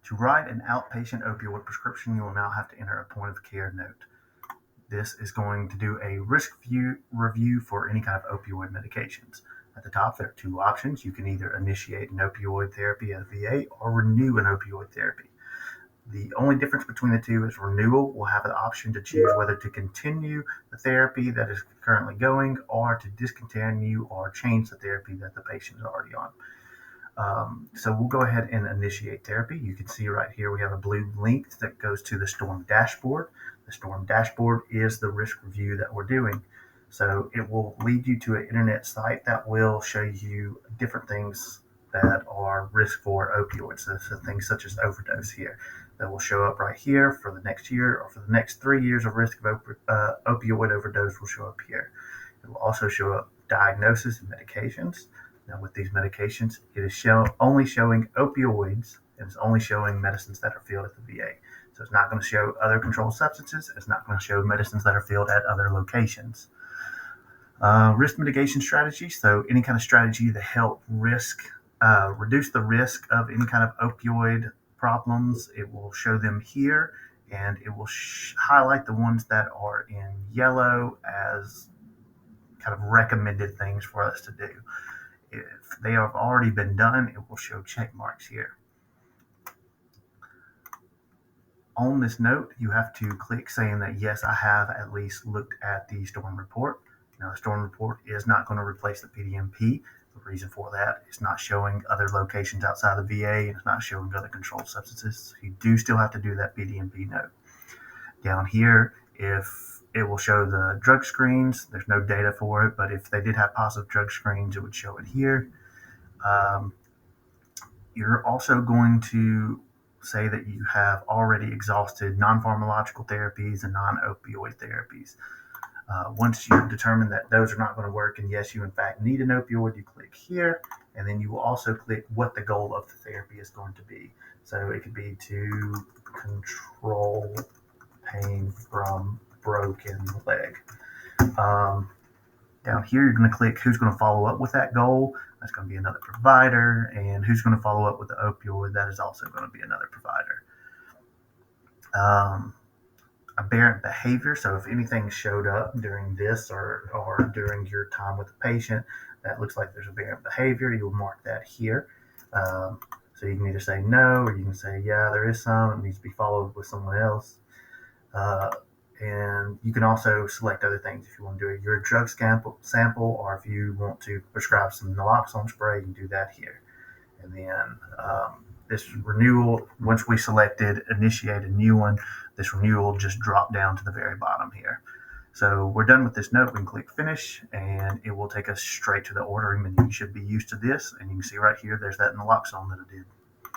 To write an outpatient opioid prescription, you will now have to enter a point of care note. This is going to do a review for any kind of opioid medications. At the top, there are two options. You can either initiate an opioid therapy at a VA or renew an opioid therapy. The only difference between the two is renewal will have the option to choose whether to continue the therapy that is currently going or to discontinue or change the therapy that the patient is already on. So we'll go ahead and initiate therapy. You can see right here we have a blue link that goes to the STORM dashboard. The STORM dashboard is the risk review that we're doing. So it will lead you to an internet site that will show you different things that are risk for opioids. So things such as overdose here that will show up right here for the next year, or for the next 3 years of risk of opioid overdose will show up here. It will also show up diagnosis and medications. Now, with these medications, it is only showing opioids, and it's only showing medicines that are filled at the VA. So it's not going to show other controlled substances. It's not going to show medicines that are filled at other locations. Risk mitigation strategies. So any kind of strategy to help reduce the risk of any kind of opioid problems. It will show them here, and it will highlight the ones that are in yellow as kind of recommended things for us to do. If they have already been done, it will show check marks here. On this note, you have to click saying that, yes, I have at least looked at the STORM report. Now, the STORM report is not going to replace the PDMP. The reason for that is not showing other locations outside the VA, and it's not showing other controlled substances. So you do still have to do that PDMP note. Down here, if it will show the drug screens, there's no data for it, but if they did have positive drug screens, it would show it here. You're also going to say that you have already exhausted non-pharmacological therapies and non-opioid therapies. Once you determine that those are not going to work, and yes, you in fact need an opioid, you click here, and then you will also click what the goal of the therapy is going to be. So it could be to control pain from broken leg. Down here, you're going to click who's going to follow up with that goal. That's going to be another provider. And who's going to follow up with the opioid? That is also going to be another provider. Aberrant behavior. So if anything showed up during this or during your time with the patient that looks like there's aberrant behavior, you'll mark that here. So you can either say no, or you can say, yeah, there is some. It needs to be followed with someone else. And you can also select other things if you want to do your drug sample, or if you want to prescribe some naloxone spray, you can do that here. And then this renewal, once we selected initiate a new one, this renewal just dropped down to the very bottom here. So we're done with this note. We can click finish, and it will take us straight to the ordering menu. You should be used to this, and you can see right here, there's that naloxone that I did.